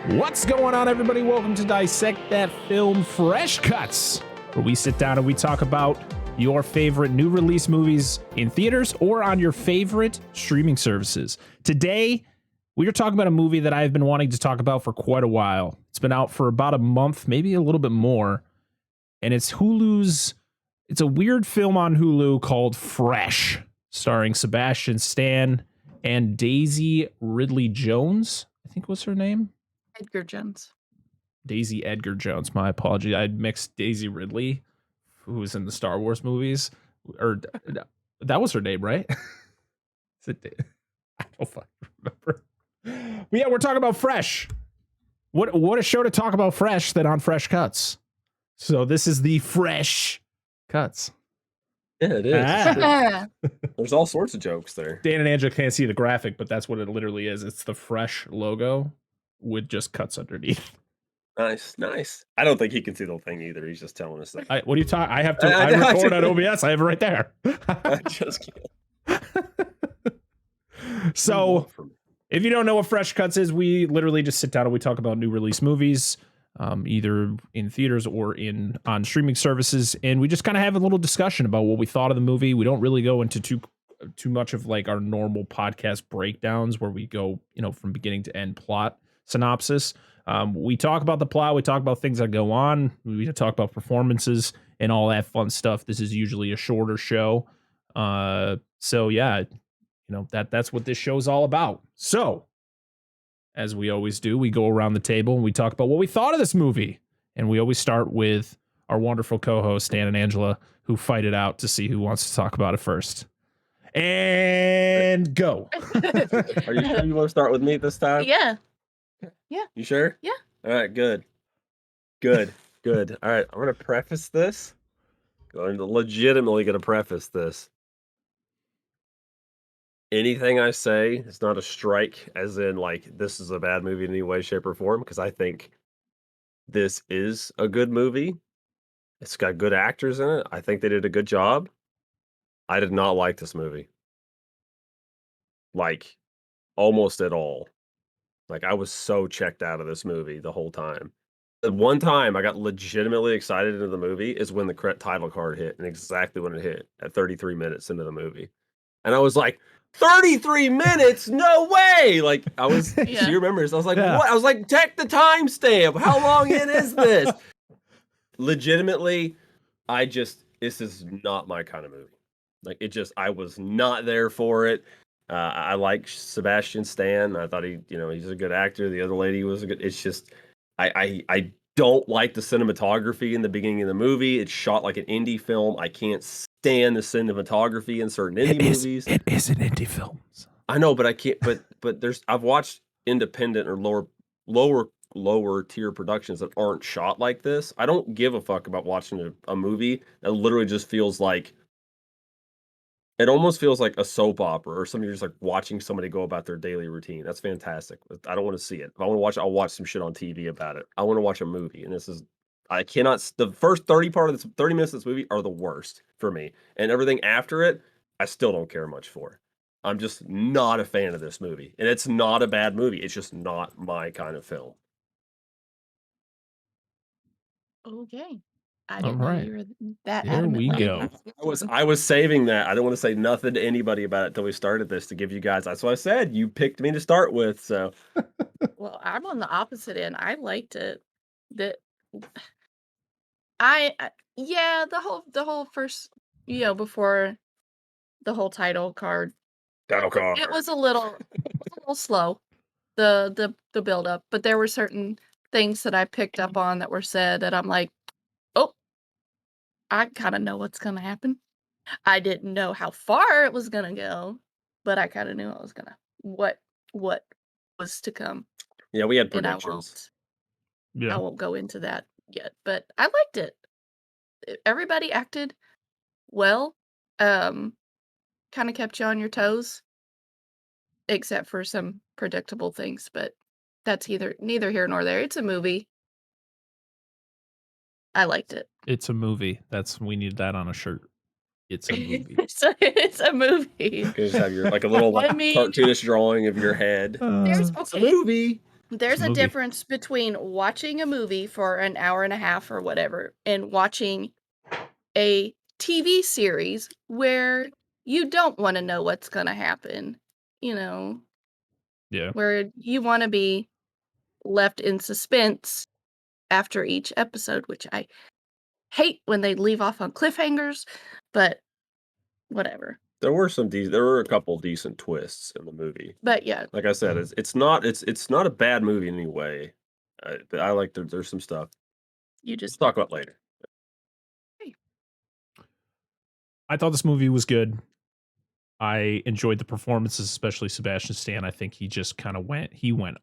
What's going on, everybody? Welcome to Dissect That Film Fresh Cuts, where we sit down and we talk about your favorite new release movies in theaters or on your favorite streaming services. Today, we are talking about a movie that I've been wanting to talk about for quite a while. It's been out for about a month, maybe a little bit more, and it's a weird film on Hulu called Fresh, starring Sebastian Stan and Daisy Ridley Jones, I think was her name. Edgar Jones. Daisy Edgar Jones. My apology. I mixed Daisy Ridley, who was in the Star Wars movies, or that was her name, right? I don't fucking remember. But yeah, we're talking about Fresh. What a show to talk about Fresh than on Fresh Cuts. So this is the Fresh Cuts. Yeah, it is. There's all sorts of jokes there. Dan and Angela can't see the graphic, but that's what it literally is. It's the Fresh logo with just cuts underneath. Nice. I don't think he can see the thing either. He's just telling us that. What are you talking? I have to. I record on OBS. I have it right there. I just can't. So, if you don't know what Fresh Cuts is, we literally just sit down and we talk about new release movies, either in theaters or on streaming services, and we just kind of have a little discussion about what we thought of the movie. We don't really go into too much of like our normal podcast breakdowns where we go, from beginning to end plot synopsis. We talk about the plot, we talk about things that go on, we talk about performances and all that fun stuff. This is usually a shorter show. So yeah, that's what this show's all about. So, as we always do, we go around the table and we talk about what we thought of this movie. And we always start with our wonderful co-hosts, Dan and Angela, who fight it out to see who wants to talk about it first. And go. Are you sure you want to start with me this time? Yeah. You sure? Yeah. All right, good. All right, I'm going to preface this. I'm legitimately going to preface this. Anything I say is not a strike, as in, like, this is a bad movie in any way, shape, or form, because I think this is a good movie. It's got good actors in it. I think they did a good job. I did not like this movie. Like, almost at all. Like, I was so checked out of this movie the whole time. The one time I got legitimately excited into the movie is when the title card hit, and exactly when it hit, at 33 minutes into the movie. And I was like, 33 minutes? No way! Like, I was, Yeah. so you remember this? I was like, what? I was like, check the timestamp. How long it is this? Legitimately, this is not my kind of movie. Like, I was not there for it. I like Sebastian Stan. I thought he's a good actor. The other lady was a good. It's just, I don't like the cinematography in the beginning of the movie. It's shot like an indie film. I can't stand the cinematography in certain indie movies. It is an indie film. I know, but I can't. But I've watched independent or lower tier productions that aren't shot like this. I don't give a fuck about watching a movie that literally just feels like. It almost feels like a soap opera or something. You're just like watching somebody go about their daily routine. That's fantastic. I don't want to see it. If I want to watch it, I'll watch some shit on TV about it. I want to watch a movie. And the first 30 minutes of this movie are the worst for me. And everything after it, I still don't care much for. I'm just not a fan of this movie. And it's not a bad movie. It's just not my kind of film. Okay. I didn't know you were that There we adamant. go. I was saving that. I didn't want to say nothing to anybody about it until we started this to give you guys. That's what I said. You picked me to start with, so. Well, I'm on the opposite end. I liked it. The whole first, before the whole title card. It was a little slow, the build up, but there were certain things that I picked up on that were said that I'm like, oh, I kind of know what's gonna happen. I didn't know how far it was gonna go, but I kind of knew what was to come. Yeah, we had And predictions. I won't go into that yet, but I liked it. Everybody acted well. Kind of kept you on your toes, except for some predictable things, but that's neither here nor there. It's a movie. I liked it. It's a movie. We need that on a shirt. It's a movie. It's a movie. You just have your like a little cartoonish drawing of your head. There's It's a movie. There's a movie. difference between watching a movie for an hour and a half or whatever and watching a TV series where you don't want to know what's going to happen, you know, Yeah. where you want to be left in suspense after each episode, which I hate when they leave off on cliffhangers, but whatever. There were a couple decent twists in the movie. But yeah, Like I said, it's not a bad movie in any way. I like there's some stuff. you Let's just talk about later. I thought this movie was good. I enjoyed the performances, especially Sebastian Stan. I think he just kind of went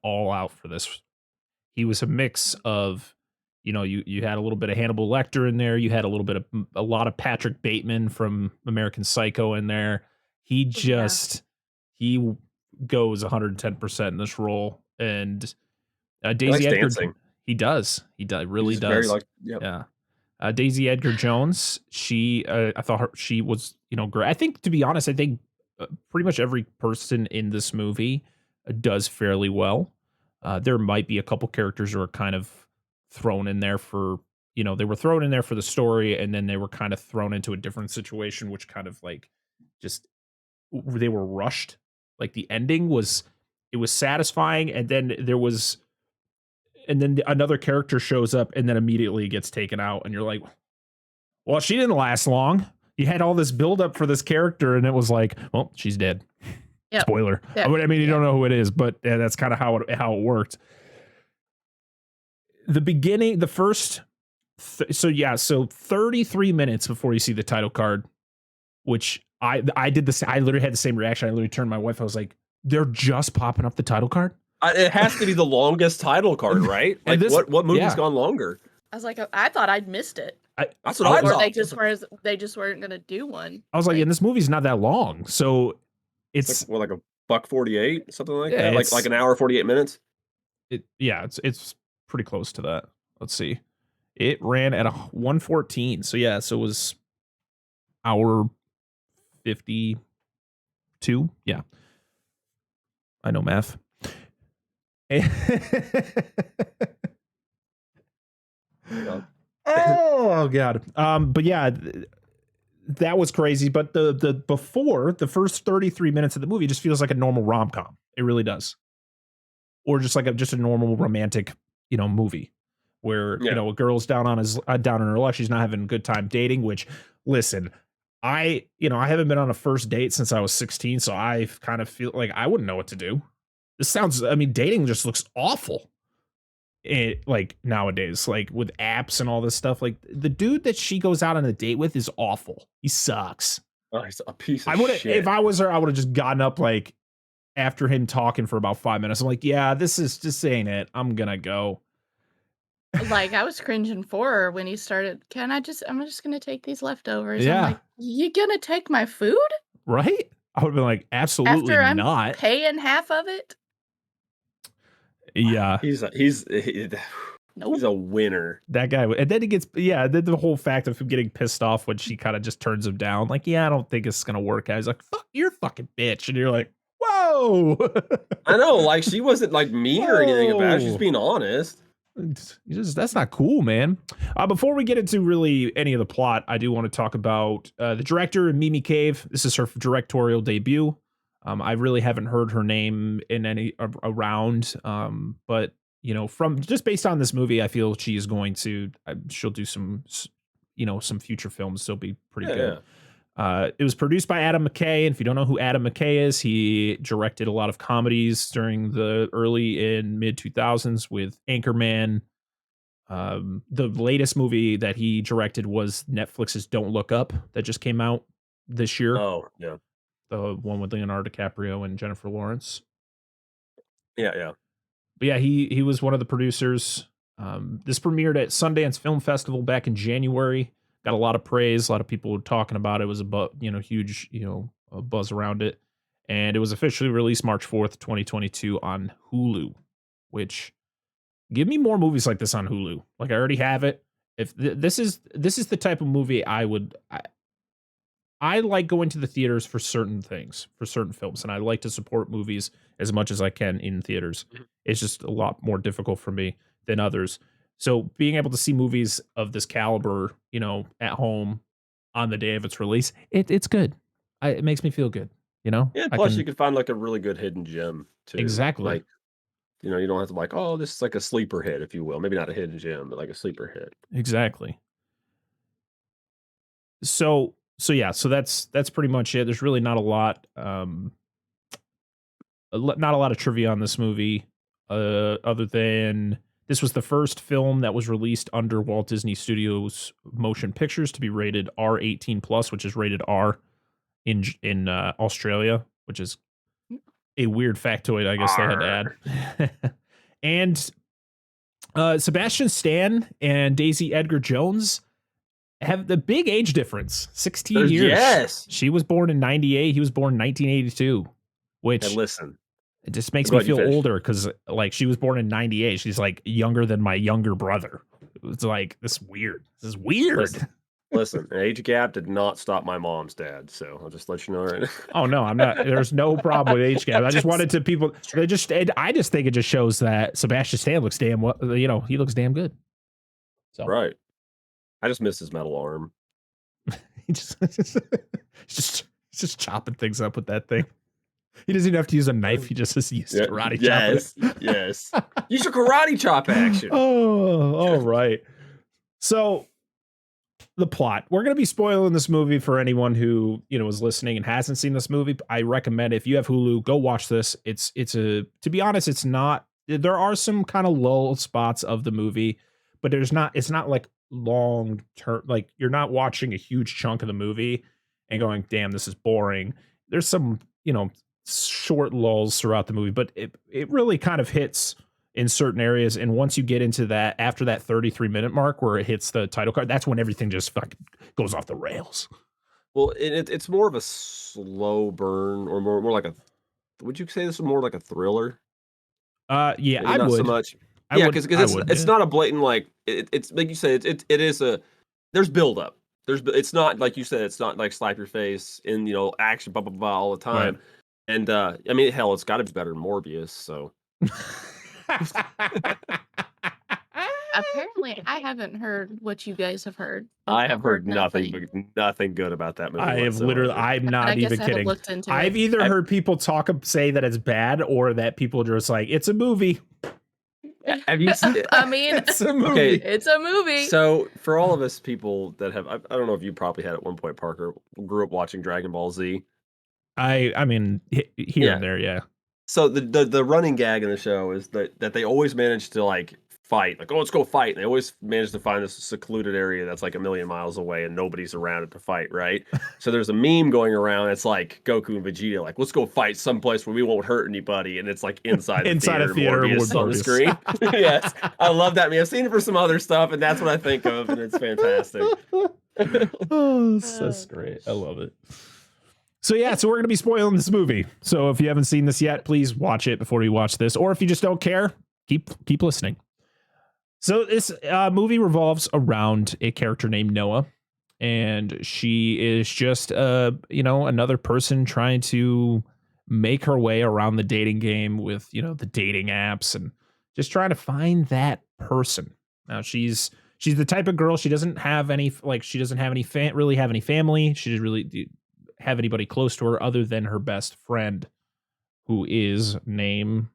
all out for this. He was a mix of, you had a little bit of Hannibal Lecter in there. You had a lot of Patrick Bateman from American Psycho in there. He he goes 110% in this role. And Daisy Edgar, dancing. He really does. Yeah. Daisy Edgar Jones, I thought she was, great. I think, to be honest, pretty much every person in this movie does fairly well. There might be a couple characters who are kind of thrown in there for, they were thrown in there for the story, and then they were kind of thrown into a different situation, which kind of like just they were rushed. Like the ending was satisfying, and then another character shows up and then immediately gets taken out, and you're like, well, she didn't last long. You had all this buildup for this character, and it was like, well, she's dead. Yep. Spoiler. Yep. I mean, you don't know who it is, but that's kind of how it worked. The beginning, the first, so 33 minutes before you see the title card, which I did this. I literally had the same reaction. I literally turned to my wife. I was like, they're just popping up the title card. It has to be the longest title card, right? Like what movie's gone longer? I was like, I thought I'd missed it. That's what I thought. They just weren't gonna do one. I was like, and this movie's not that long, so it's like a $1.48, something like that, like an hour 48 minutes. It's pretty close to that. Let's see, it ran at 1:14, so it was hour 52. Yeah, I know math. Oh god. But yeah, that was crazy. But the first 33 minutes of the movie just feels like a normal rom-com. It really does. Or just like a normal romantic, movie where a girl's down on her luck. She's not having a good time dating. Which, listen, I haven't been on a first date since I was 16, so I kind of feel like I wouldn't know what to do. Dating just looks awful. Like nowadays, like with apps and all this stuff, like the dude that she goes out on a date with is awful. He sucks. Oh, he's a piece of shit. If I was her, I would have just gotten up like after him talking for about 5 minutes. I'm like, yeah, this ain't it. I'm gonna go. Like I was cringing for her when he started. I'm just gonna take these leftovers. Yeah. I'm like, you gonna take my food? Right? I would have been like, absolutely After not. I'm paying half of it. Yeah, he's a winner. That guy, and then he gets the whole fact of him getting pissed off when she kind of just turns him down. Like, I don't think it's gonna work out. He's like, fuck, you're a fucking bitch, and you're like, whoa. I know, like she wasn't like mean or anything about it. She's being honest. That's not cool, man. Before we get into really any of the plot, I do want to talk about the director, Mimi Cave. This is her directorial debut. I really haven't heard her name in any around, but from just based on this movie, I feel she is going to. She'll do some future films. Still be pretty good. Yeah. It was produced by Adam McKay, and if you don't know who Adam McKay is, he directed a lot of comedies during the early and mid 2000s with Anchorman. The latest movie that he directed was Netflix's Don't Look Up that just came out this year. Oh, yeah. The one with Leonardo DiCaprio and Jennifer Lawrence. Yeah. But yeah, he was one of the producers. This premiered at Sundance Film Festival back in January. Got a lot of praise. A lot of people were talking about it. It was a huge, a buzz around it. And it was officially released March 4th, 2022 on Hulu, which give me more movies like this on Hulu. Like I already have it. If this is the type of movie I like going to the theaters for certain things, for certain films, and I like to support movies as much as I can in theaters. Mhm. It's just a lot more difficult for me than others. So being able to see movies of this caliber, at home on the day of its release, it's good. It makes me feel good. Yeah, I plus you can can find like a really good hidden gem too. exactly. Like, you don't have to like, oh, this is like a sleeper hit, if you will. Maybe not a hidden gem, but like a sleeper hit. Exactly. So yeah, so that's pretty much it. There's really not a lot not a lot of trivia on this movie other than this was the first film that was released under Walt Disney Studios Motion Pictures to be rated R18 plus, which is rated R in Australia, which is a weird factoid I guess they had to add. And Sebastian Stan and Daisy Edgar Jones have the big age difference, 16 years. Yes. She was born in 98, he was born in 1982, which And listen, it just makes Go me ahead, you feel finish. older because like she was born in 98. She's like younger than my younger brother. It's like this is weird. This is weird. Listen, an age gap did not stop my mom's dad, so I'll just let you know right now. Oh no, I'm not. There's no problem with age gap. I just wanted to people. I just think it just shows that Sebastian Stan looks damn well. He looks damn good. So Right. I just missed his metal arm. he just chopping things up with that thing. He doesn't even have to use a knife. He just has used karate chop. Yes. Use your karate chop action. Oh, all right. So the plot. We're going to be spoiling this movie for anyone who, is listening and hasn't seen this movie. I recommend if you have Hulu, go watch this. To be honest, it's not, there are some kind of lull spots of the movie, but it's not like long term, like you're not watching a huge chunk of the movie and going, damn, this is boring. There's some, short lulls throughout the movie, but it really kind of hits in certain areas. And once you get into that, after that 33-minute mark where it hits the title card, that's when everything just fucking goes off the rails. Well, it's more of a slow burn, or more like a. Would you say this is more like a thriller? Yeah, Maybe I not would. so much. I Yeah, would- because I it's would, it's yeah. not a blatant like it's like you said it is a there's build up. It's not like you said, it's not like slap your face in action blah blah blah all the time. Right. And I mean, hell, it's got to be better than Morbius. So Apparently, I haven't heard what you guys have heard. I have heard nothing good about that movie. I have literally. whatsoever. I'm not I guess even I haven't kidding. looked into I've it. either heard people say that it's bad, or that people are just like, it's a movie. Have you seen it? I mean, It's a movie. Okay. it's a movie. So for all of us people that have, I don't know if you probably had at one point, Parker, grew up watching Dragon Ball Z. I mean, here Yeah. and there, yeah. So the running gag in the show is that they always manage to like fight, like, oh, let's go fight. And they always manage to find this secluded area that's like a million miles away and nobody's around it to fight, right? So there's a meme going around. It's like Goku and Vegeta, like, let's go fight someplace where we won't hurt anybody, and it's like inside the Inside theater, a theater Morbius with on the Morbius. screen. Yes, I love that meme. I've seen it for some other stuff, and that's what I think of, and it's fantastic. Oh, that's great. I love it. So yeah, so we're going to be spoiling this movie. So if you haven't seen this yet, please watch it before you watch this. Or if you just don't care, keep listening. So this movie revolves around a character named Noah, and she is just another person trying to make her way around the dating game with the dating apps and just trying to find that person. Now she's the type of girl, she doesn't have any family. She doesn't really have anybody close to her other than her best friend, who is named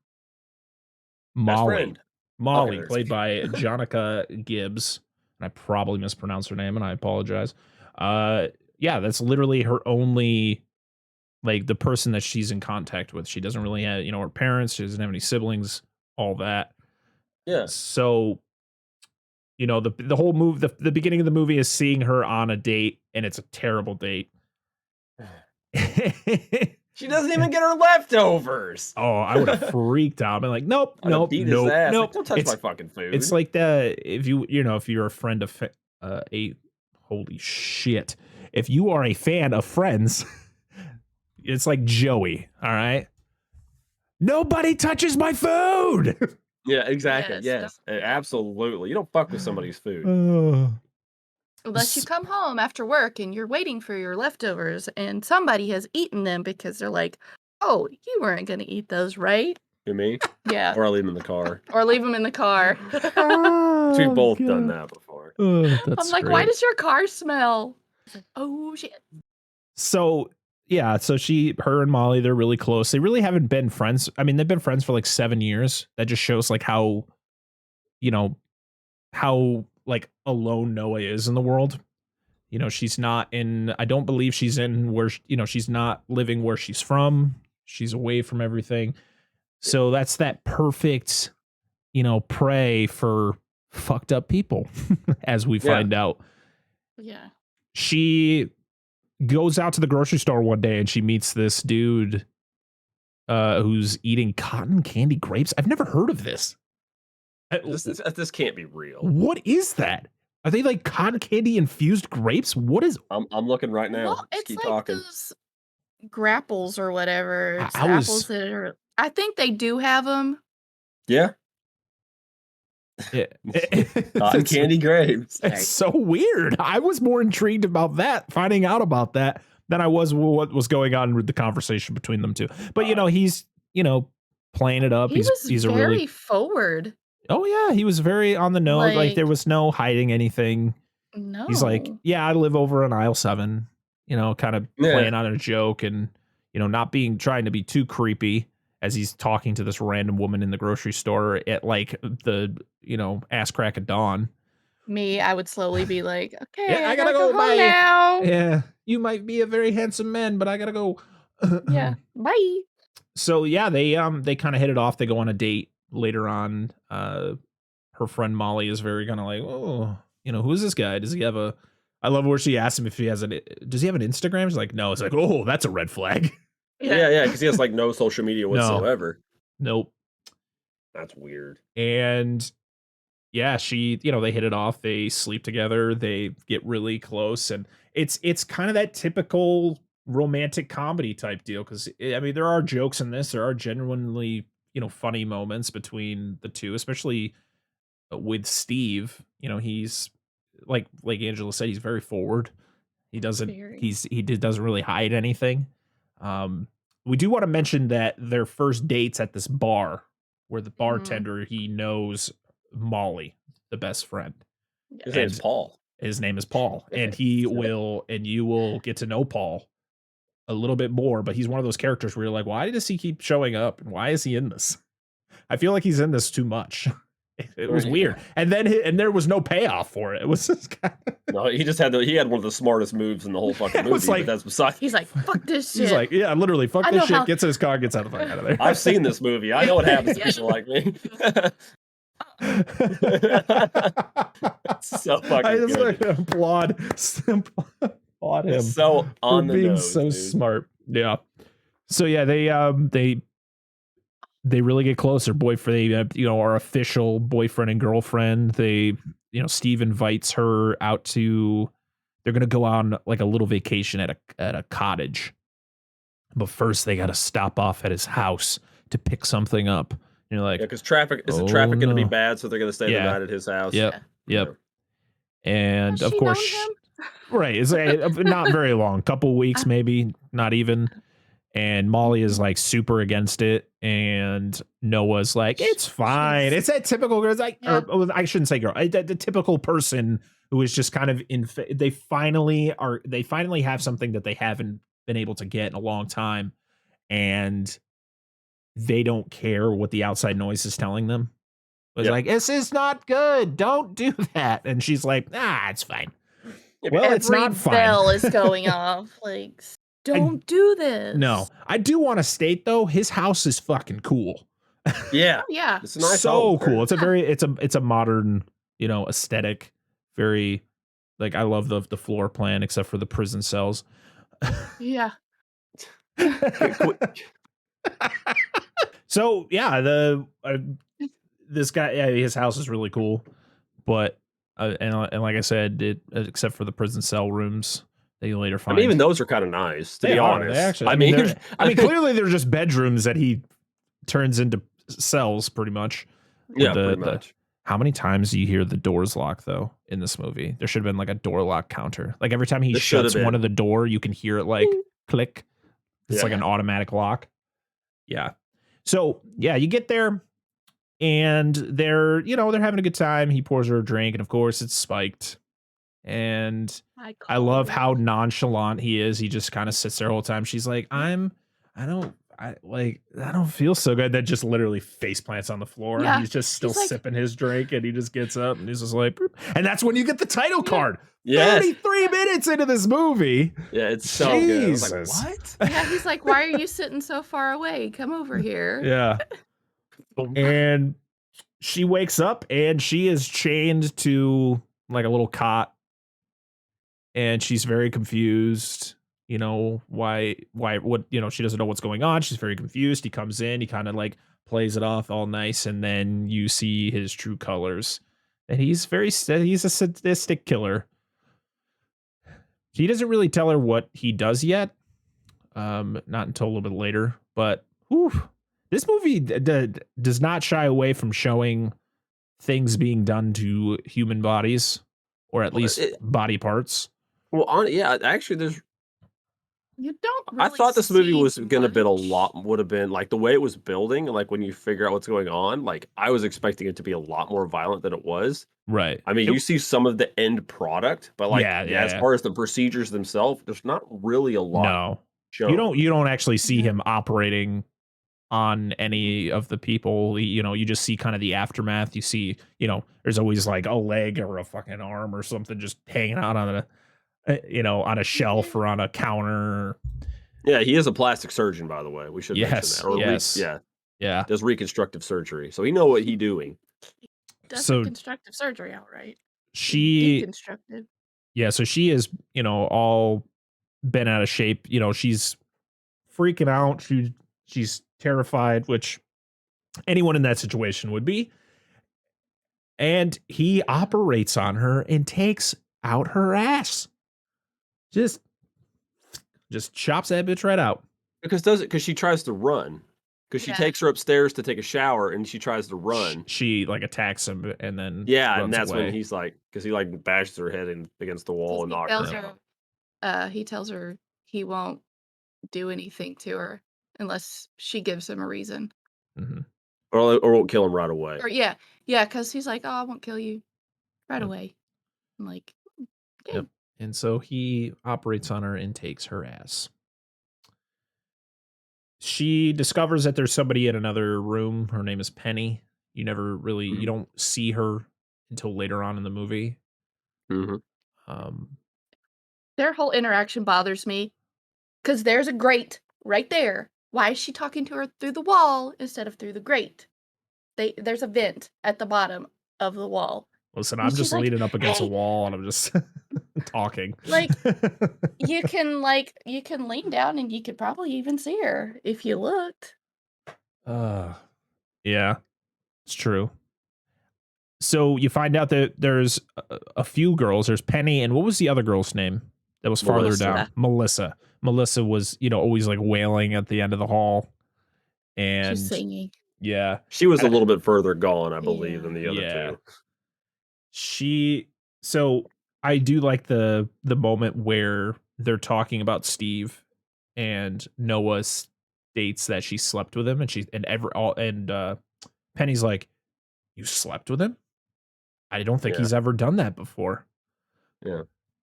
Molly. Molly, Okay. played by Jonica Gibbs. And I probably mispronounced her name, and I apologize. Yeah, that's literally her only, like, the person that she's in contact with. She doesn't really have, her parents. She doesn't have any siblings, all that. Yeah. So, the whole move, the beginning of the movie is seeing her on a date, and it's a terrible date. She doesn't even get her leftovers. Oh, I would have freaked out. I'm like, nope. Beat his ass. Nope. Like, don't touch my fucking food. It's like if you're a friend of holy shit. If you are a fan of Friends, it's like Joey. All right. Nobody touches my food. Yeah, exactly. Yes, Yes, absolutely. You don't fuck with somebody's food. Unless you come home after work and you're waiting for your leftovers and somebody has eaten them because they're like, oh, you weren't going to eat those, right? You mean? Yeah. Or I leave them in the car. Or leave them in the car. We've both done that before. I'm like, why does your car smell? It's like, oh, shit. So, yeah, so her and Molly, they're really close. They really haven't been friends. I mean, they've been friends for like 7 years. That just shows like how, how like alone Noah is in the world. She's not I don't believe she's in where, she's not living where she's from. She's away from everything. So that's that perfect, prey for fucked up people, as we find out. Yeah. She goes out to the grocery store one day and she meets this dude who's eating cotton candy grapes. I've never heard of this. This can't be real. What is that? Are they like cotton candy infused grapes? What is? I'm looking right now. Well, Just it's keep like talking. those grapples or whatever. It's I was- apples that are. I think they do have them. Yeah. Yeah. Cotton candy grapes. It's so weird. I was more intrigued about that, finding out about that, than I was what was going on with the conversation between them two. But he's playing it up. He's a very really forward. Oh yeah, he was very on the nose. Like there was no hiding anything. No. He's like, yeah, I live over on aisle 7. Kind of playing on a joke and not trying to be too creepy as he's talking to this random woman in the grocery store at like the ass crack of dawn. Me, I would slowly be like, okay, Yeah, I gotta go home now. Yeah, you might be a very handsome man, but I gotta go. Yeah, bye. So yeah, they kind of hit it off. They go on a date later on. Her friend Molly is very kind of like, oh, who is this guy? Does he have a? I love where she asked him if he has does he have an Instagram? She's like, no. It's like, oh, that's a red flag. Yeah, because he has like no social media whatsoever. Nope. That's weird. And yeah, they hit it off. They sleep together. They get really close, and it's kind of that typical romantic comedy type deal. Because I mean, there are jokes in this. There are genuinely funny moments between the two, especially with Steve. He's like Angela said, he's very forward. He doesn't doesn't really hide anything. We do want to mention that their first dates at this bar where the bartender, he knows Molly, the best friend. His name is Paul. His name is Paul. And you will get to know Paul a little bit more, but he's one of those characters where you're like, why does he keep showing up? And why is he in this? I feel like he's in this too much. It was weird. And then there was no payoff for it. It was just kind of... No, he had one of the smartest moves in the whole fucking movie. Like, but that's besides. He's like, fuck this shit. He's like, yeah, literally, fuck this shit. Gets in his car, gets out of there. I've seen this movie. I know what happens to people like me. It's so fucking I just good. like applaud him. So on for the being nose, so dude. smart. Yeah. So yeah, they really get closer. Boyfriend, they are official boyfriend and girlfriend. They, Steve invites her out to. They're gonna go on like a little vacation at a cottage, but first they got to stop off at his house to pick something up. And you're like, because traffic going to be bad, so they're going to stay the night at his house. Yep. And Has of she course, known him? right? It's not very long, couple weeks maybe, not even. And Molly is like super against it, and Noah's like, "It's fine." It's that typical girl. It's like, I shouldn't say girl. The typical person who is just kind of they finally have something that they haven't been able to get in a long time, and they don't care what the outside noise is telling them. It's like, this is not good. Don't do that. And she's like, it's fine. Well, it's not fine. Every bell is going off. Like, don't do this. No, I do want to state though, his house is fucking cool. Yeah, yeah, it's a nice so cool. It's a modern, aesthetic. Very, like, I love the floor plan except for the prison cells. Yeah. So yeah, this guy, his house is really cool, but and like I said, except for the prison cell rooms. They later find. I mean, even those are kind of nice, to be honest. They actually, I mean, clearly they're just bedrooms that he turns into cells, pretty much. Yeah, pretty much. How many times do you hear the doors lock, though? in this movie. There should have been like a door lock counter. Like every time he There should have shuts one been. of the door, you can hear it like click. It's like Yeah. an automatic lock. Yeah. So yeah, you get there and they're having a good time. He pours her a drink, and of course it's spiked. And I love how nonchalant he is. He just kind of sits there the whole time. She's like, I don't feel so good. That just literally face plants on the floor. Yeah. He's just still He's like- sipping his drink, and he just gets up and he's just like, "Boop." And that's when you get the title card. Yes. 33 minutes into this movie. Yeah, it's so good. I was like, Jesus. what? Yeah, he's like, why are you sitting so far away? Come over here. Yeah. And she wakes up and she is chained to like a little cot. And she's very confused. Why, what, she doesn't know what's going on. She's very confused. He comes in, he kind of like plays it off all nice. And then you see his true colors. And he's he's a sadistic killer. He doesn't really tell her what he does yet. Not until a little bit later. But this movie does not shy away from showing things being done to human bodies, or at least body parts. Well, actually, there's. You don't. Really I thought this movie see was gonna been much. would have been like the way it was building, and like when you figure out what's going on. Like I was expecting it to be a lot more violent than it was. Right. I mean, you see some of the end product, but like as Yeah. far as the procedures themselves, there's not really a lot. No, shown. you don't actually see him operating on any of the people. You just see kind of the aftermath. You see, there's always like a leg or a fucking arm or something just hanging out on on a shelf or on a counter. Yeah, he is a plastic surgeon, by the way. We should mention that. Or Yes. Yeah. Does reconstructive surgery, so he know what he doing. Does So- reconstructive surgery, all right. She Deconstructive. Yeah, so she is, all bent out of shape. She's freaking out. She's terrified, which anyone in that situation would be. And he operates on her and takes out her ass. Just chops that bitch right out. Because she tries to run. Because she Yeah. takes her upstairs to take a shower and she tries to run. She like attacks him and then Yeah, and runs that's away. when he's like, because he like bashes her head against the wall and knocks her out. He tells her he won't do anything to her unless she gives him a reason. Mm-hmm. Or won't kill him right away. Or yeah, because he's like, oh, I won't kill you right away. I'm like, okay. Yep. And so he operates on her and takes her ass. She discovers that there's somebody in another room. Her name is Penny. You never really, you don't see her until later on in the movie. Mm-hmm. Their whole interaction bothers me because there's a grate right there. Why is she talking to her through the wall instead of through the grate? There's a vent at the bottom of the wall. Listen, And I'm she's just like, leaning up against a "Hey." wall and I'm just talking. Like, you can lean down and you could probably even see her if you looked. Yeah, it's true. So you find out that there's a few girls. There's Penny, and what was the other girl's name that was farther Melissa. down? Melissa. Melissa was, always like wailing at the end of the hall. And She's singing. yeah, She was a little bit further gone, I believe, Yeah. than the other two. So I do like the moment where they're talking about Steve and Noah states that she slept with him and Penny's like, you slept with him? I don't think he's ever done that before. Yeah.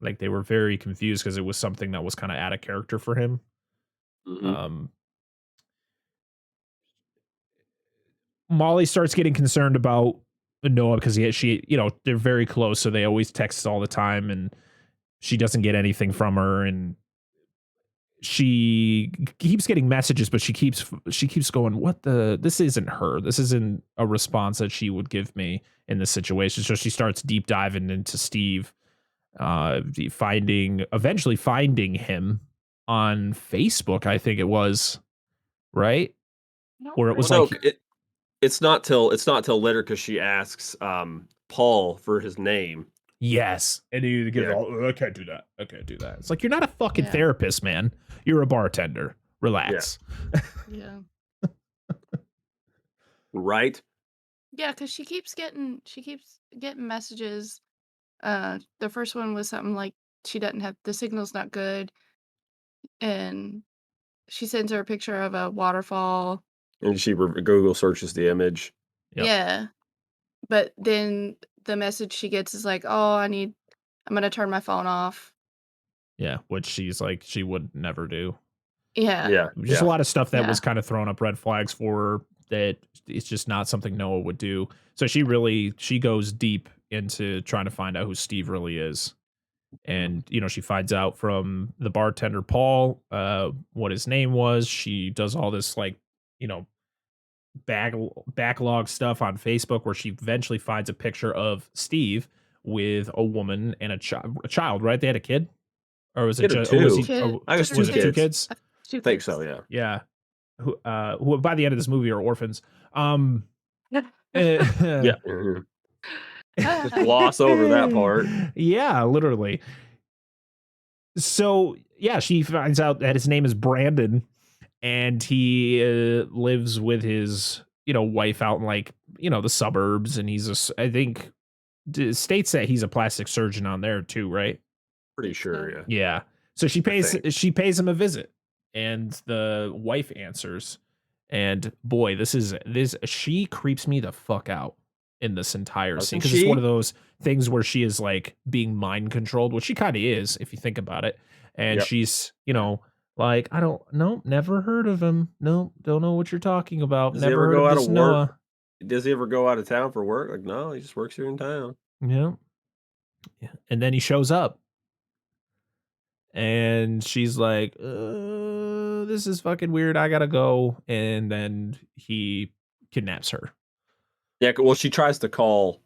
Like they were very confused because it was something that was kind of out of character for him. Mm-hmm. Molly starts getting concerned about Noah because they're very close, so they always text all the time, and she doesn't get anything from her, and she keeps getting messages, but she keeps going, this isn't her. This isn't a response that she would give me in this situation. So she starts deep diving into Steve, eventually finding him on Facebook, I think it was, right? Where it was it's not till later because she asks Paul for his name. Yes. And he gives I can't do that. I can't do that. It's like, you're not a fucking therapist, man. You're a bartender. Relax. Yeah. Right? Yeah, because she keeps getting messages The first one was something like she doesn't have the signal's not good, and she sends her a picture of a waterfall. And she Google searches the image. Yep. Yeah, but then the message she gets is like, "Oh, I'm gonna turn my phone off." Yeah, which she's like, she would never do. Yeah. Yeah. Just a lot of stuff that Yeah. was kind of throwing up red flags for her that it's just not something Noah would do. So she goes deep into trying to find out who Steve really is. And, she finds out from the bartender, Paul, what his name was. She does all this backlog stuff on Facebook where she eventually finds a picture of Steve with a woman and a child, right? They had a kid? Or was it Kid or just, or was two. he, Kid- or I guess two was it two kids. kids? Two I think kids. so, yeah. Yeah. Who by the end of this movie are orphans. Yeah. Mhm. Just gloss over that part. Yeah, literally. So, yeah, she finds out that his name is Brandon and he lives with his, wife out in the suburbs. And I think states that he's a plastic surgeon on there too, right? Pretty sure, yeah. Yeah. So she pays think. him a visit and the wife answers. And boy, she creeps me the fuck out in this entire scene. Because it's one of those things where she is like being mind controlled, which she kind of is, if you think about it. And she's, like, I don't know, never heard of him. No, don't know what you're talking about. Does he Never ever heard go of out this of Noah. work? Does he ever go out of town for work? Like, no, he just works here in town. Yeah. And then he shows up. And she's like, this is fucking weird. I gotta go. And then he kidnaps her. Yeah, well, she tries to call.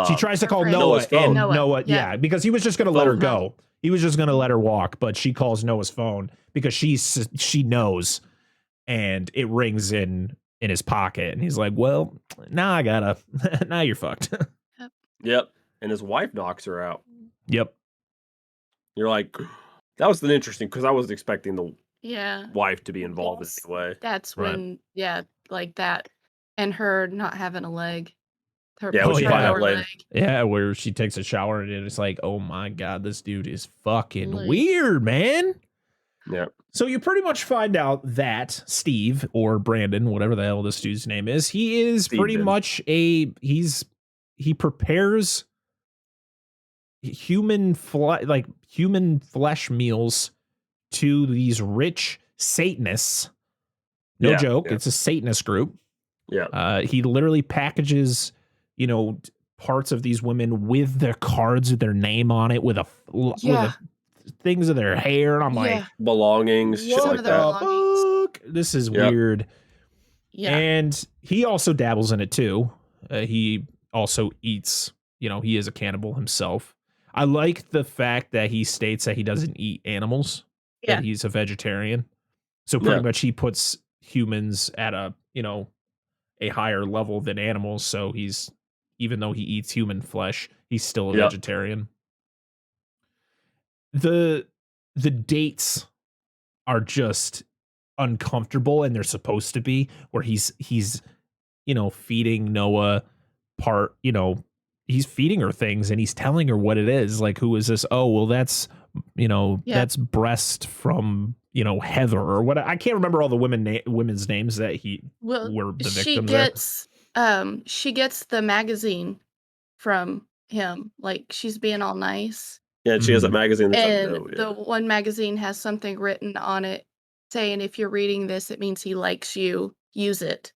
She tries to her call friend. Noah, Noah's phone. and Noah, Yeah. because he was just gonna The let her phone. go. He was just gonna let her walk, but she calls Noah's phone because she knows, and it rings in his pocket, and he's like, "Well, now I gotta, now you're fucked." Yep, and his wife knocks her out. Yep. You're like, that was interesting because I wasn't expecting the Yeah. wife to be involved in any way. That's Right. when, like that, and her not having a leg. Her Yeah, when she find out lower later. leg. Yeah, where she takes a shower and it's like, oh my god, this dude is fucking Like- weird, man. Yeah. So you pretty much find out that Steve or Brandon, whatever the hell this dude's name is, he is pretty Steven. much he prepares human flesh meals to these rich Satanists. No Yeah, joke, yeah. it's a Satanist group. Yeah. He literally packages, parts of these women with their cards with their name on it, with things of their hair, and I'm like, Belongings, shit Some like of their that. belongings. fuck? This is Yep. weird. Yeah. And he also dabbles in it too. He also eats, he is a cannibal himself. I like the fact that he states that he doesn't eat animals, Yeah. that he's a vegetarian. So pretty Yeah. much he puts humans at a higher level than animals. So even though he eats human flesh, he's still a Yep. vegetarian. The dates are just uncomfortable, and they're supposed to be, where he's feeding Noah he's feeding her things and he's telling her what it is. Like, who is this? Oh, well, that's that's breast from Heather or what. I can't remember all the women's names that were the victims. She gets the magazine from him. Like, she's being all nice. Yeah, and she has a Mhm. magazine that's And like, the one magazine has something written on it saying, if you're reading this, it means he likes you. Use it.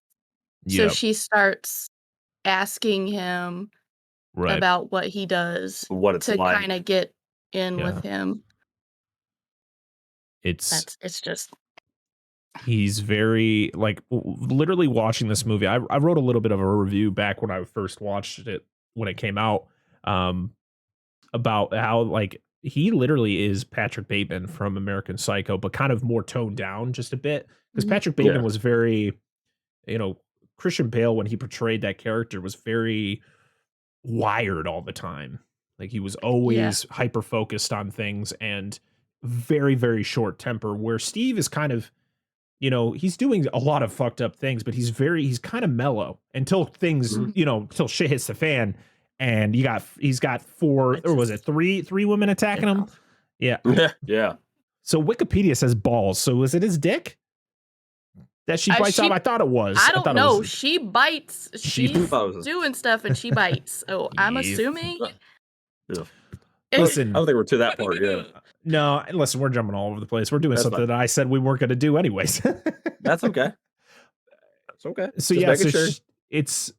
So Yep, she starts asking him right. about what he does what it's to like. kind of get in Yeah. with him. It's just he's very literally watching this movie. I wrote a little bit of a review back when I first watched it when it came out, about how he literally is Patrick Bateman from American Psycho, but kind of more toned down just a bit, because Mhm. Patrick Bateman Yeah. was very, Christian Bale, when he portrayed that character, was very wired all the time. Like, he was always hyper focused on things and very, very short temper, where Steve is kind of, he's doing a lot of fucked up things, but he's kind of mellow until things, Mhm. until shit hits the fan. and he's got four, or was it three women attacking him? Yeah. Yeah. So Wikipedia says balls. So was it his dick that she bites off? I thought it was. I don't know. She bites. She's was doing stuff and she bites. So I'm assuming. Yeah. Listen, I don't think we're to that part yet. No, listen, we're jumping all over the place. We're doing something that I said we weren't going to do anyways. That's okay. That's okay. So it's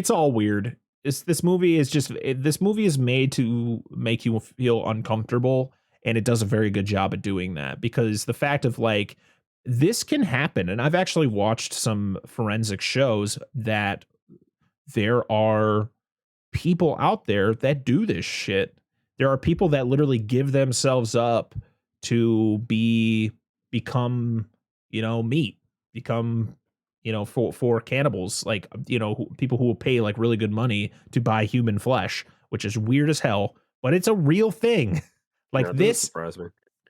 all weird. This movie is made to make you feel uncomfortable, and it does a very good job at doing that, because the fact of like, this can happen. And I've actually watched some forensic shows that there are people out there that do this shit. There are people that literally give themselves up to become, meat, become, for cannibals, like, people who will pay like really good money to buy human flesh, which is weird as hell, but it's a real thing. Like, this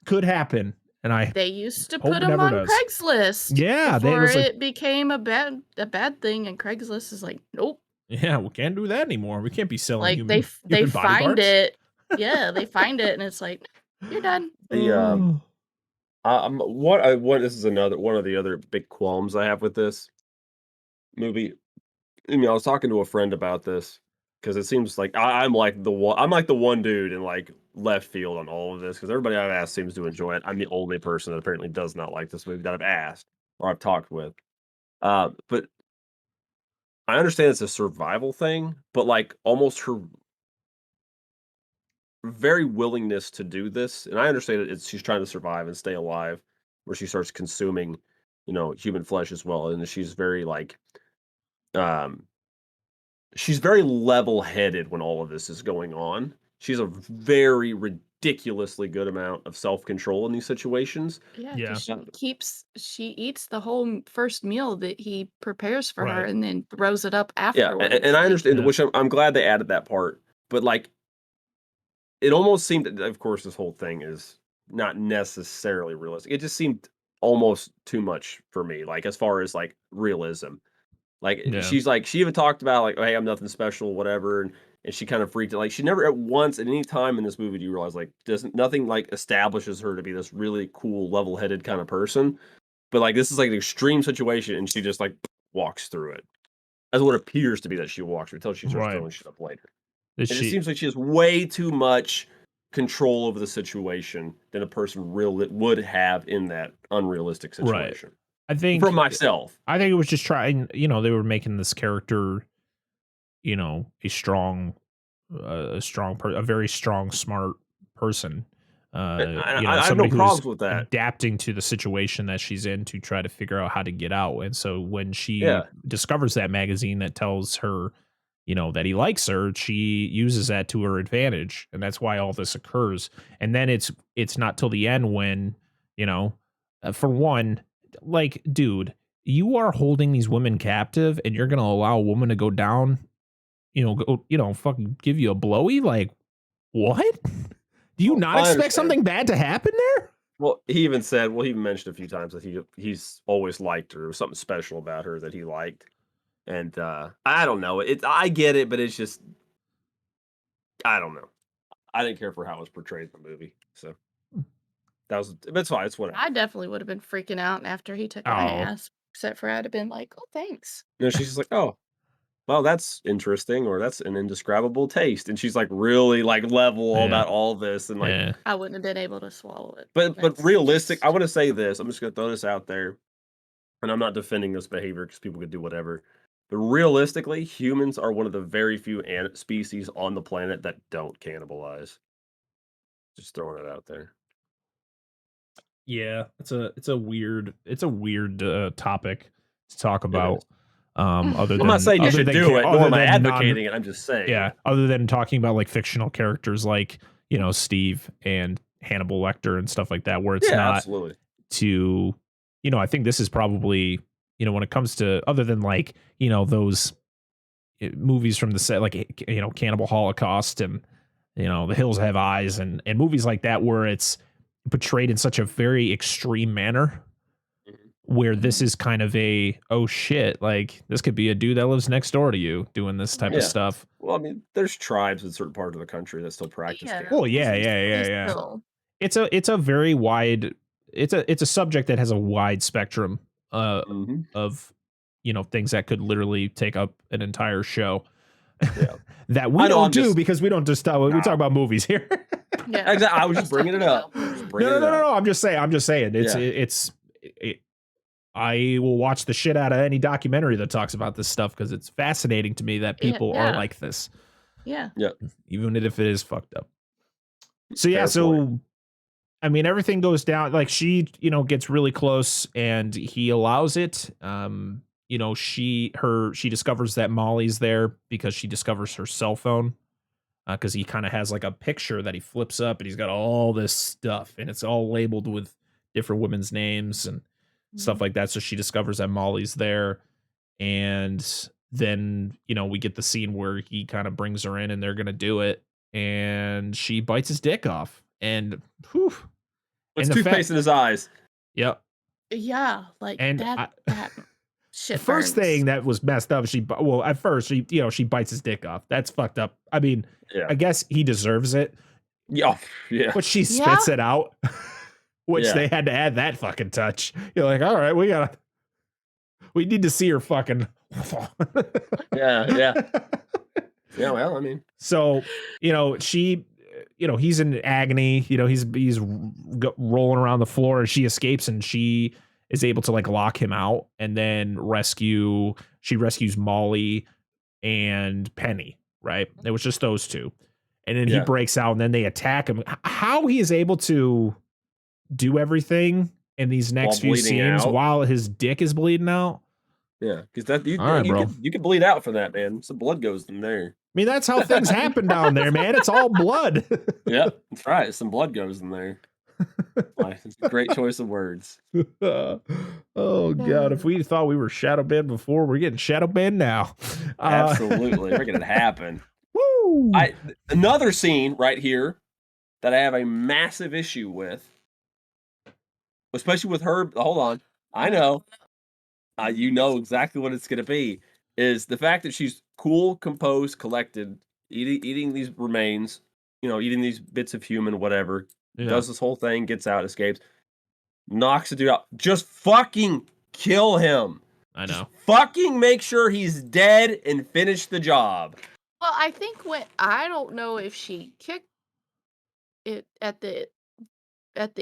could happen. And they used to put them on Craigslist. Yeah, before it became a bad thing, and Craigslist is like, nope. Yeah, we can't do that anymore. We can't be selling like human they body find parts. it. Yeah, they find it, and it's like, you're done. The this is another one of the other big qualms I have with this movie. I was talking to a friend about this, because it seems like I'm like the one dude in like left field on all of this, because everybody I've asked seems to enjoy it. I'm the only person that apparently does not like this movie that I've asked or I've talked with. But I understand it's a survival thing, but like almost her very willingness to do this, and I understand she's trying to survive and stay alive, where she starts consuming, human flesh as well, and she's very like, she's very level-headed when all of this is going on. She's a very ridiculously good amount of self-control in these situations. Yeah. She eats the whole first meal that he prepares for her, and then throws it up afterwards. Yeah, and I understand, which I'm glad they added that part, but like, it almost seemed that, of course, this whole thing is not necessarily realistic. It just seemed almost too much for me, like, as far as like realism. Like, she's like, she even talked about like, oh, hey, I'm nothing special, whatever, and she kind of freaked it. Like, she never at once at any time in this movie do you realize like nothing like establishes her to be this really cool, level-headed kind of person. But like, this is like an extreme situation, and she just like walks through it. That's what it appears to be that she walks through until she starts throwing shit up later. It seems like she has way too much control over the situation than a person would have in that unrealistic situation. I think from myself. I think it was just trying, they were making this character, a very strong, smart person. I have no problems with that. Adapting to the situation that she's in to try to figure out how to get out. And so when she discovers that magazine that tells her, that he likes her, she uses that to her advantage. And that's why all this occurs. And then it's not till the end when, for one, like, dude, you are holding these women captive, and you're going to allow a woman to go down, fucking give you a blowy? Like, what? Do you not expect something bad to happen there? Well, he even mentioned a few times that he's always liked her. There was something special about her that he liked. And I don't know. I get it, but it's just, I don't know. I didn't care for how it was portrayed in the movie. So that's fine. It's whatever. I definitely would have been freaking out after he took my ass, except for I'd have been like, oh, thanks. She's just like, oh, well, that's interesting, or that's an indescribable taste. And she's like really like level about all this, and like I wouldn't have been able to swallow it. But realistic, I want to say this. I'm just gonna throw this out there, and I'm not defending this behavior because people could do whatever. But realistically, humans are one of the very few species on the planet that don't cannibalize. Just throwing it out there. Yeah, it's a weird topic to talk about. Other than I'm not saying you should do it, nor am I advocating it. I'm just saying. Yeah, other than talking about like fictional characters like, Steve and Hannibal Lecter and stuff like that, where it's not absolutely to, I think this is probably, when it comes to, other than like, those movies from the set, like, Cannibal Holocaust and, The Hills Have Eyes and movies like that, where it's portrayed in such a very extreme manner. where this is kind of a, oh shit, like this could be a dude that lives next door to you doing this type of stuff. Well, I mean, there's tribes in certain parts of the country that still practice cannibalism. Well, yeah. It's a very wide, it's a subject that has a wide spectrum of, you know, things that could literally take up an entire show. Yeah. That we don't do because we don't just we talk about movies here. Yeah, exactly. I was just bringing it up. No. I'm just saying. I will watch the shit out of any documentary that talks about this stuff because it's fascinating to me that people are like this. Yeah. Even if it is fucked up. So yeah, I mean, everything goes down. Like she, you know, gets really close and he allows it. You know, she discovers that Molly's there because she discovers her cell phone. Because he kind of has like a picture that he flips up and he's got all this stuff and it's all labeled with different women's names and stuff like that. So she discovers that Molly's there. And then, you know, we get the scene where he kind of brings her in and they're going to do it. And she bites his dick off. And whew. It's toothpaste in his eyes. Yep. Yeah. Like and that shit. The first thing that was messed up, at first she bites his dick off. That's fucked up. I mean, I guess he deserves it. Yeah. But she spits it out. Which they had to add that fucking touch. You're like, all right, we need to see her fucking. Yeah. Well, I mean, so, you know, he's in agony, you know, he's rolling around the floor and she escapes and she is able to like lock him out and then she rescues Molly and Penny, right? It was just those two. And then he breaks out and then they attack him. How he is able to do everything in these next few scenes while his dick is bleeding out. Yeah, because you can bleed out from that, man. Some blood goes in there. I mean, that's how things happen down there, man. It's all blood. Yeah, that's right. Some blood goes in there. It's a great choice of words. Oh God! If we thought we were shadow banned before, we're getting shadow banned now. Absolutely, we're gonna happen. Woo! Another scene right here that I have a massive issue with, especially with her. Hold on, I know. You know exactly what it's gonna be. Is the fact that she's cool, composed, collected, eating these remains, you know, eating these bits of human, whatever. Does this whole thing, gets out, escapes, knocks the dude out. Just fucking kill him. I know. Just fucking make sure he's dead and finish the job. Well, I think I don't know if she kicked it at the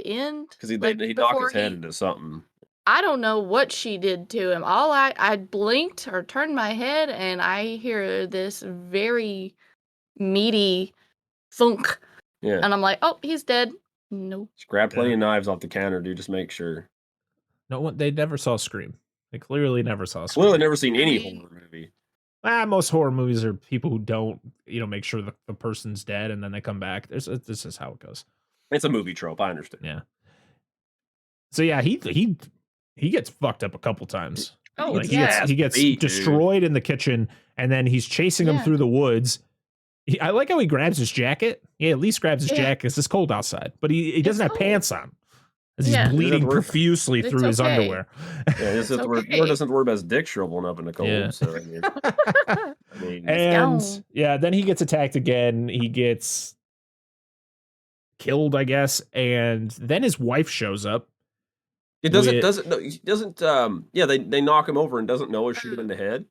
end because he knocked his head into something. I don't know what she did to him. All I blinked or turned my head and I hear this very meaty thunk. Yeah. And I'm like, oh, he's dead. Nope. Just grab plenty of knives off the counter, dude. Just make sure. No one. They never saw Scream. They clearly never saw Scream. Clearly never seen any horror movie. Most horror movies are people who don't, you know, make sure the person's dead and then they come back. This is how it goes. It's a movie trope. I understand. Yeah. So yeah, he gets fucked up a couple times. Oh, like he gets destroyed in the kitchen, and then he's chasing him through the woods. I like how he grabs his jacket. He at least grabs his jacket because it's cold outside, but he doesn't have pants on. As he's bleeding profusely through his underwear. Yeah, he doesn't worry about his dick shriveling up in the cold. Yeah. So, then he gets attacked again. He gets killed, I guess, and then his wife shows up. They knock him over and doesn't Noah shoot him in the head?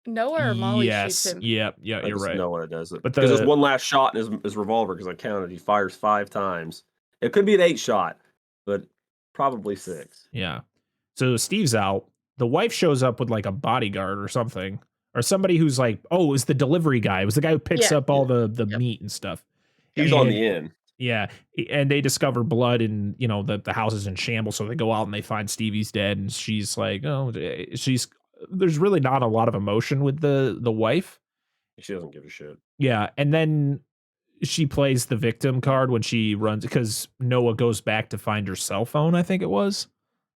Noah or Molly shoots him. Yeah, you're right. Noah does it. But because there's one last shot in his revolver, because I counted, he fires 5 times. It could be an 8 shot, but probably 6. Yeah. So Steve's out. The wife shows up with like a bodyguard or something, or somebody who's like, oh, it was the delivery guy. It was the guy who picks up all the meat and stuff. He's on the end. Yeah, and they discover blood and, you know, the house is in shambles, so they go out and they find Stevie's dead, and she's like, oh, there's really not a lot of emotion with the wife. She doesn't give a shit. Yeah, and then she plays the victim card when she runs, because Noah goes back to find her cell phone, I think it was.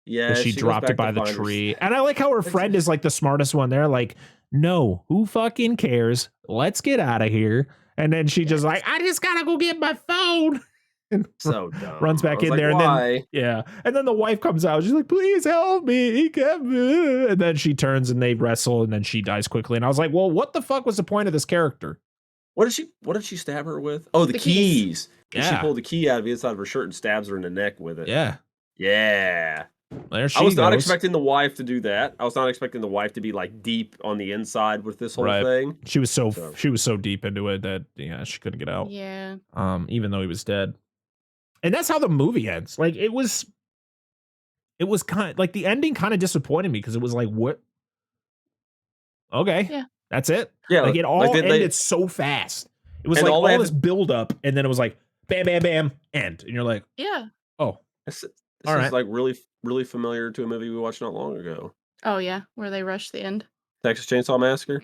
Yeah, she dropped it by the tree. And I like how her friend is like the smartest one there, like, no, who fucking cares? Let's get out of here. And then she just like, I just gotta go get my phone. and So dumb. runs back in there, and then and then the wife comes out. She's like, "Please help me!" He kept me. And then she turns and they wrestle, and then she dies quickly. And I was like, "Well, what the fuck was the point of this character?" What did she stab her with? Oh, the keys. And she pulled the key out of the inside of her shirt and stabs her in the neck with it. Yeah. There she I was not expecting the wife to do that. I was not expecting the wife to be like deep on the inside with this whole thing. She was so deep into it that she couldn't get out. Yeah. Even though he was dead. And that's how the movie ends. Like it was kind of like the ending kind of disappointed me because it was like, what? Okay. Yeah. That's it. Yeah. Like it all ended so fast. It was like all this build up, and then it was like bam, bam, bam, end. And you're like, yeah. Oh. This is like really, really familiar to a movie we watched not long ago. Oh yeah, where they rush the end. Texas Chainsaw Massacre.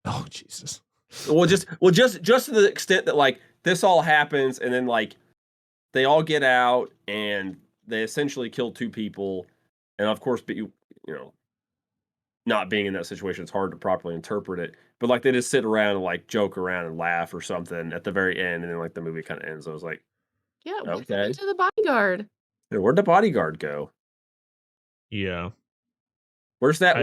Oh Jesus. Well, just to the extent that like this all happens, and then like they all get out, and they essentially kill 2 people, and of course, not being in that situation, it's hard to properly interpret it. But like they just sit around and like joke around and laugh or something at the very end, and then like the movie kind of ends. I was like, yeah, okay. To the bodyguard. Where'd the bodyguard go? Yeah. Where's that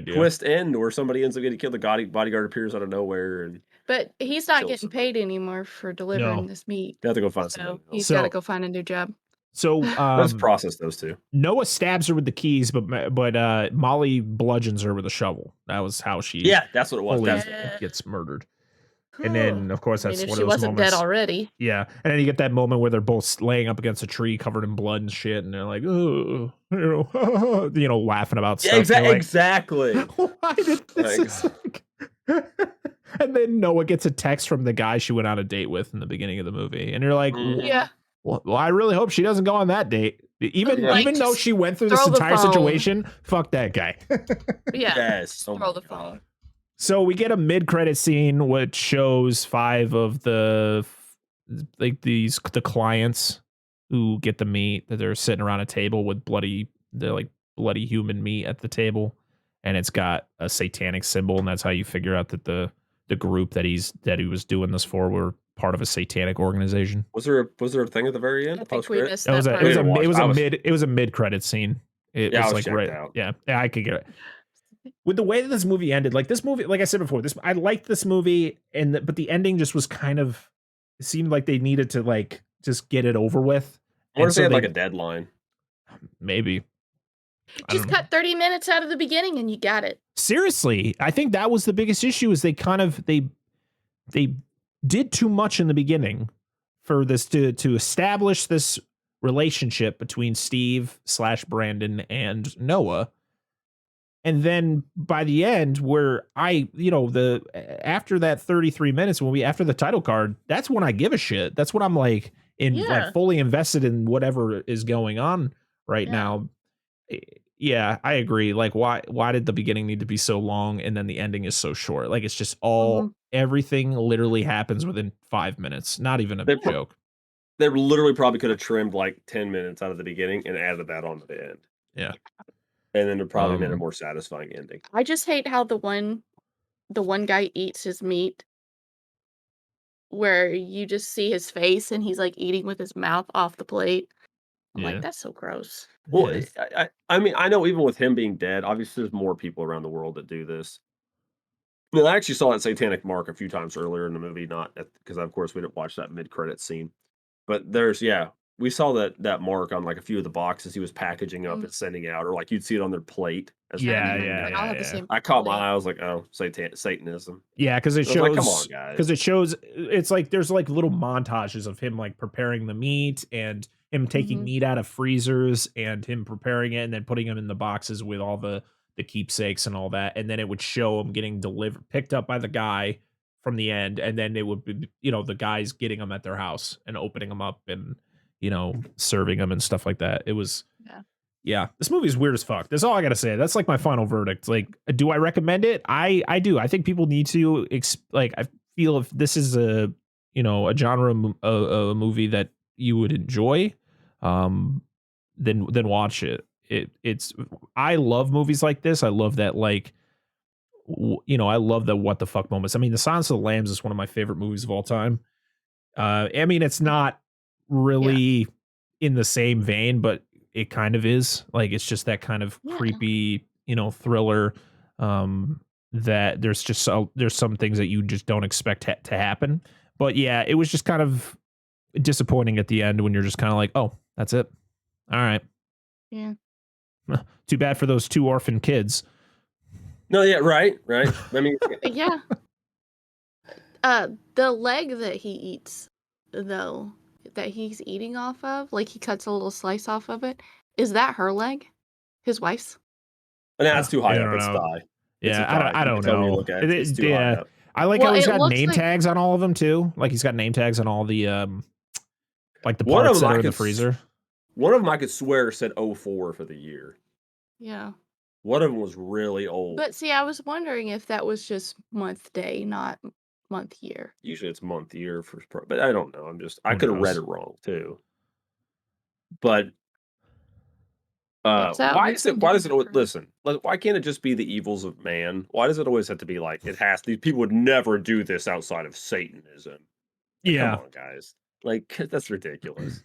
twist end where somebody ends up getting killed? The bodyguard appears out of nowhere, but he's not getting paid anymore for delivering this meat. They have to go find something else. He's got to go find a new job. So let's process those 2. Noah stabs her with the keys, but Molly bludgeons her with a shovel. That was how she that's what it was. Gets murdered. And then, of course, that's one of those moments. She wasn't dead already. Yeah, and then you get that moment where they're both laying up against a tree covered in blood and shit, and they're like, "Oh, laughing about stuff." Exactly. Why did this? And then Noah gets a text from the guy she went on a date with in the beginning of the movie, and you're like, "Yeah, well, I really hope she doesn't go on that date." Even though she went through this entire situation, fuck that guy. Throw the phone. So we get a mid-credit scene which shows 5 of the clients who get the meat that they're sitting around a table with bloody human meat at the table, and it's got a satanic symbol, and that's how you figure out that the group that he was doing this for were part of a satanic organization. Was there a thing at the very end? I think we missed that it was a mid-credit scene. It was like right out. Yeah, I could get it. With the way that this movie ended, like this movie, like I said before, I liked this movie, but the ending just was kind of, it seemed like they needed to like just get it over with. What if they had like a deadline? Maybe. Just cut 30 minutes out of the beginning and you got it. Seriously, I think that was the biggest issue. Is they did too much in the beginning for this to establish this relationship between Steve / Brandon and Noah. And then by the end, where after that 33 minutes, after the title card, that's when I give a shit. That's when I'm like like fully invested in whatever is going on right now. Yeah, I agree. Like, why did the beginning need to be so long and then the ending is so short? Like, it's just everything literally happens within 5 minutes. Not even a joke. They literally probably could have trimmed like 10 minutes out of the beginning and added that on to the end. Yeah. And then it probably made a more satisfying ending. I just hate how the one guy eats his meat, where you just see his face and he's like eating with his mouth off the plate. I'm like, that's so gross. Well, I mean, I know even with him being dead, obviously there's more people around the world that do this. I actually saw that satanic mark a few times earlier in the movie, not because of course we didn't watch that mid-credit scene. But we saw that mark on like a few of the boxes he was packaging up and sending out, or like you'd see it on their plate. I caught my eye. I was like, oh, Satanism. Yeah, because it shows. Like, come on, guys. Because it shows. It's like there's like little montages of him like preparing the meat and him taking meat out of freezers and him preparing it and then putting them in the boxes with all the keepsakes and all that, and then it would show him getting picked up by the guy from the end, and then it would be the guys getting them at their house and opening them up and serving them and stuff like that. It was this movie is weird as fuck. That's all I gotta say. That's like my final verdict. Like, do I recommend it? I do. I think people need to I feel if this is a genre a movie that you would enjoy, then watch it. It's I love movies like this. I love that I love the what the fuck moments. I mean, The Silence of the Lambs is one of my favorite movies of all time. I mean, it's not really in the same vein, but it kind of is. Like it's just that kind of creepy, thriller. That there's some things that you just don't expect to happen. But yeah, it was just kind of disappointing at the end when you're just kind of like, oh, that's it. All right. Yeah. Too bad for those 2 orphan kids. No, yeah, right. I mean, yeah. The leg that he eats, though, that he's eating off of, like he cuts a little slice off of it, is that her leg? His wife's? that's too high I up. don't It's know. thigh. Yeah, I don't know. You look at it, it's too high up. I like how he's got name like... tags on all of them too. Like he's got name tags on all the like the One parts of them that are in the freezer. One of them I could swear said 04 for the year. Yeah. One of them was really old. But see, I was wondering if that was just month day, not month year. Usually it's month year but I don't know. I could have read it wrong too. But why does it always listen? Why can't it just be the evils of man? Why does it always have to be like these people would never do this outside of Satanism? Yeah. Come on, guys. Like that's ridiculous.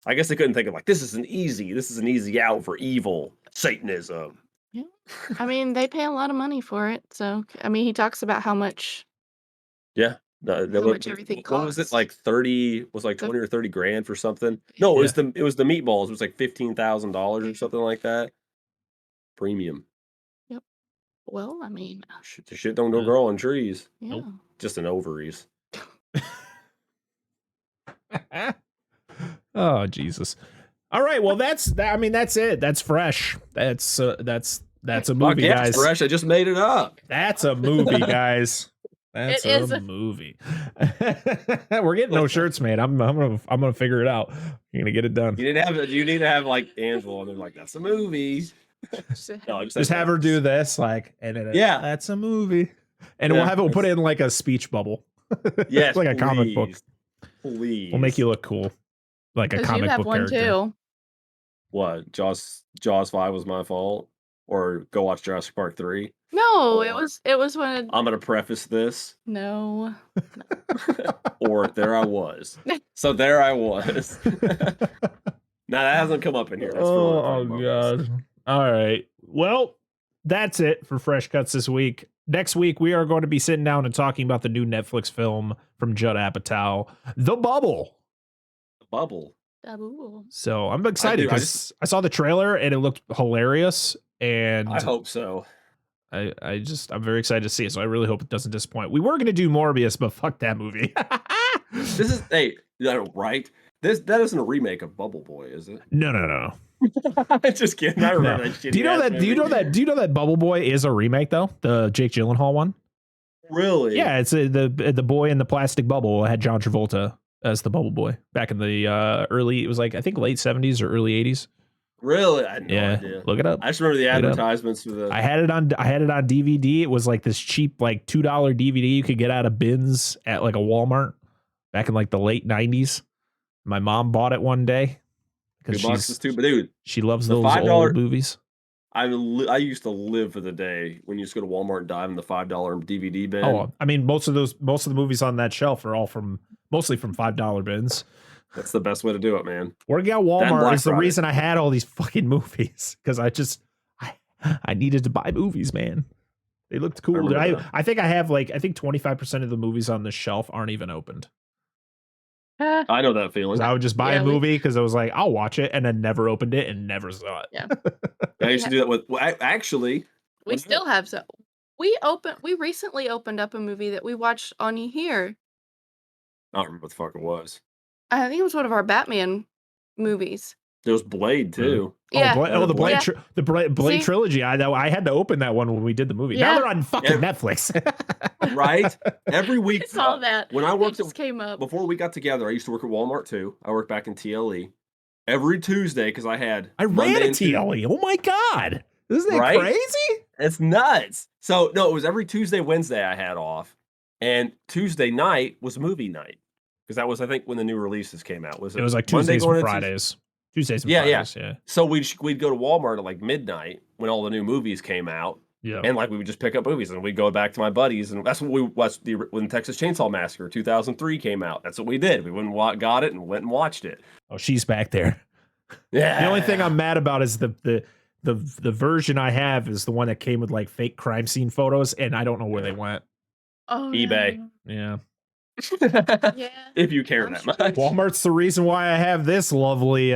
I guess they couldn't think of like this is an easy out for evil Satanism. Yeah. I mean, they pay a lot of money for it. So I mean, he talks about how much how much everything costs. What was it, like 30 was like 20 or 30 grand for something? No, it was the meatballs. It was like $15,000 or something like that. Premium. Yep. Well, I mean, the shit don't grow on trees. Yeah. Nope. Just in ovaries. Oh Jesus! All right, well that's it. That's fresh. That's a movie, guys. It's fresh. I just made it up. That's a movie, guys. That's a movie. We're getting no shirts made. I'm gonna figure it out. You're gonna get it done. You need to have like Angela and they're like, that's a movie. No, just have her do this, like, and then that's a movie. And we'll put it in like a speech bubble. Yes, like a comic book. Please. We'll make you look cool. Like a comic book character. Too. What? Jaws 5 was my fault? Or go watch Jurassic Park 3? No, it was when I'm gonna preface this. No. Or there I was. So there I was. Now that hasn't come up in here. That's oh God. All right. Well, that's it for Fresh Cuts this week. Next week, we are going to be sitting down and talking about the new Netflix film from Judd Apatow, The Bubble. The Bubble. So I'm excited because I saw the trailer and it looked hilarious. And I hope so. I'm very excited to see it. So I really hope it doesn't disappoint. We were going to do Morbius, but fuck that movie. Right? That isn't a remake of Bubble Boy, is it? No. Just kidding. I remember that shit. Do you know that Bubble Boy is a remake though? The Jake Gyllenhaal one? Really? Yeah, it's the boy in the plastic bubble. It had John Travolta as the Bubble Boy back in the early. It was like I think late 70s or early 80s. Really? I had no idea. Look it up. I just remember the advertisements for the. I had it on DVD. It was like this cheap like $2 DVD you could get out of bins at like a Walmart back in like the late 90s. My mom bought it one day. Dude, she loves those old movies. I used to live for the day when you just go to Walmart and dive in the $5 DVD bin. Oh, I mean, most of the movies on that shelf are all mostly from $5 bins. That's the best way to do it, man. Working at Walmart is the reason I had all these fucking movies because I needed to buy movies, man. They looked cool. I think I have 25% of the movies on the shelf aren't even opened. I know that feeling. I would just buy a movie because I was like, I'll watch it, and then never opened it and never saw it. Yeah, I used to do that with. Actually, we still have some. We recently opened up a movie that we watched on here. I don't remember what the fuck it was. I think it was one of our Batman movies. There was Blade too. Yeah. The Blade trilogy. I had to open that one when we did the movie. Yeah. Now they're on fucking Netflix. Right? Every week. I saw that. When I worked came up. Before we got together, I used to work at Walmart too. I worked back in TLE. Every Tuesday, because I ran a TLE. Oh my God. Isn't that crazy? It's nuts. So no, it was every Tuesday, Wednesday I had off. And Tuesday night was movie night. Because that was, I think, when the new releases came out. It was like Tuesdays and Fridays. Tuesdays and Fridays, yeah. So we'd go to Walmart at like midnight when all the new movies came out, Yeah. And like we would just pick up movies and we'd go back to my buddies, and that's what we watched when Texas Chainsaw Massacre 2003 came out. That's what we did. We went and got it and went and watched it. Oh, she's back there. Yeah. The only thing I'm mad about is the version I have is the one that came with like fake crime scene photos, and I don't know where they went. Oh, eBay. no. Yeah. Yeah. If you care I'm that sure. much. Walmart's the reason why I have this lovely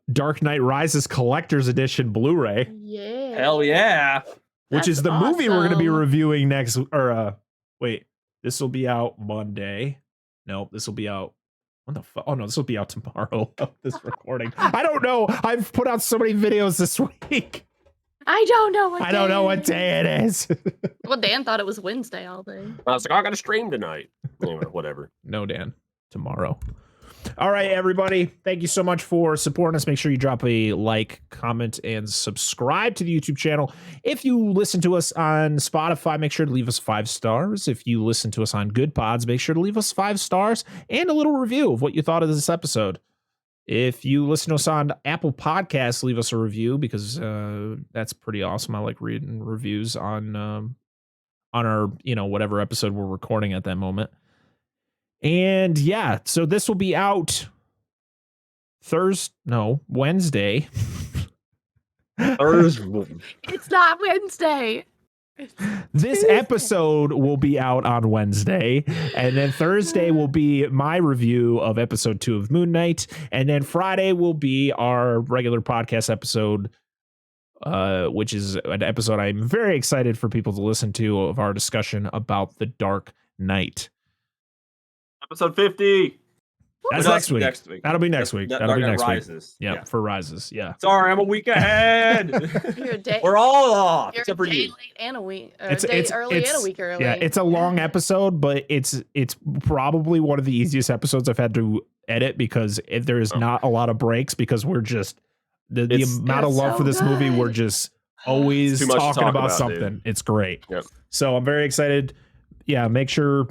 Dark Knight Rises Collector's Edition Blu-ray, Yeah. Hell yeah. which That's is the movie we're going to be awesome. reviewing next. Or wait, this will be out Monday. Nope, this will be out. When the fuck? Oh no, this will be out tomorrow. Of this recording. I don't know. I've put out so many videos this week. I don't know what I don't know what day it is. Well, Dan thought it was Wednesday all day. I was like, I got to stream tonight. Anyway, whatever. No, Dan. Tomorrow. All right, everybody. Thank you so much for supporting us. Make sure you drop a like, comment, and subscribe to the YouTube channel. If you listen to us on Spotify, make sure to leave us 5 stars. If you listen to us on Good Pods, make sure to leave us 5 stars and a little review of what you thought of this episode. If you listen to us on Apple Podcasts, leave us a review because that's pretty awesome. I like reading reviews on our, whatever episode we're recording at that moment. And yeah, so this will be out Wednesday. Thursday. It's not Wednesday. This episode will be out on Wednesday, and then Thursday will be my review of episode 2 of Moon Knight, and then Friday will be our regular podcast episode, which is an episode I'm very excited for people to listen to of our discussion about The Dark Knight. Episode 50. That's next week. That'll be next week. That'll be next Rises. week. Yeah, for Rises. Yeah. Sorry, I'm a week ahead. You're a day. We're all off, You're except a for day you. late and a week. Or a day early and a week early. Yeah, it's a long episode, but it's probably one of the easiest episodes I've had to edit because there is not a lot of breaks because we're just the amount of love so for this movie. We're just always Too much to talking talk about about, something. dude. It's great. Yep. So I'm very excited. Yeah, make sure,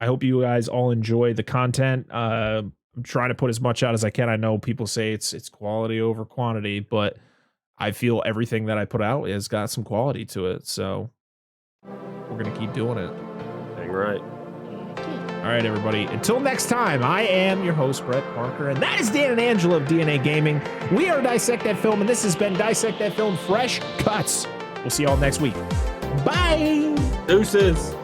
I hope you guys all enjoy the content. I'm trying to put as much out as I can. I know people say it's quality over quantity, but I feel everything that I put out has got some quality to it. So we're going to keep doing it. Dang right. All right, everybody. Until next time, I am your host, Brett Parker, and that is Dan and Angela of DNA Gaming. We are Dissect That Film, and this has been Dissect That Film Fresh Cuts. We'll see y'all next week. Bye. Deuces.